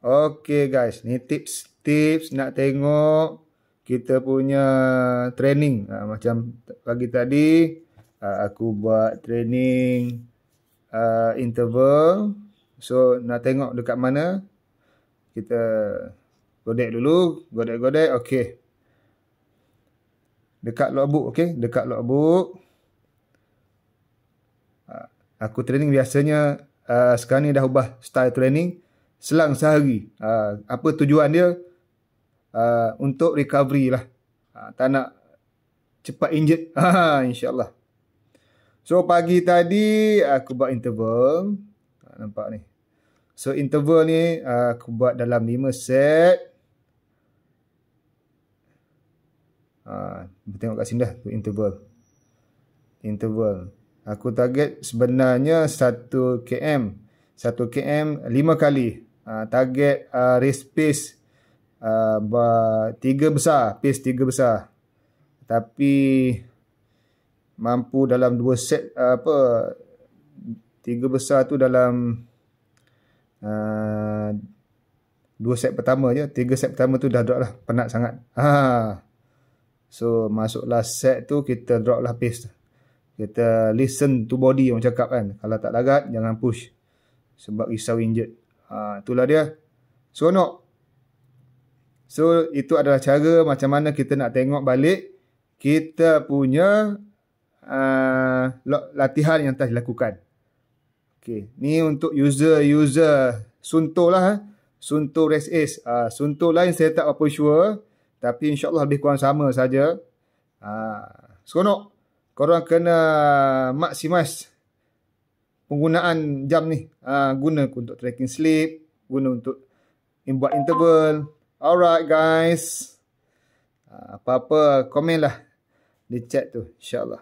Okay guys, ni tips nak tengok kita punya training. Macam pagi tadi aku buat training interval. So nak tengok dekat mana. Kita godek dulu, godek-godek. Okay. Dekat logbook, okay? Dekat logbook. Aku training biasanya sekarang ni dah ubah style training. Selang sehari. Apa tujuan dia? Untuk recovery lah. Tak nak cepat injured. InsyaAllah. So pagi tadi aku buat interval. Nampak ni. So interval ni aku buat dalam 5 set. Tengok kat sini dah. Interval. Interval. Aku target sebenarnya 1 km. 1 km 5 kali. Target race pace 3 besar. Pace 3 besar. Tapi mampu dalam 2 set 3 besar tu dalam 2 set pertama je. 3 set pertama tu dah drop lah. Penat sangat. So masuk last set tu kita drop lah pace. Kita listen to body orang cakap kan. Kalau tak larat jangan push. Sebab risau injured. Itulah dia. Seronok. So itu adalah cara macam mana kita nak tengok balik kita punya latihan yang telah dilakukan. Okay. Ni untuk user Sunto lah. Sunto Race Ace. Sunto lain saya tak apa sure. Tapi insyaAllah lebih kurang sama saja. Seronok. Korang kena maksimis penggunaan jam ni. Guna untuk tracking sleep. Guna untuk buat interval. Alright guys. Apa-apa komen lah di chat tu. InsyaAllah.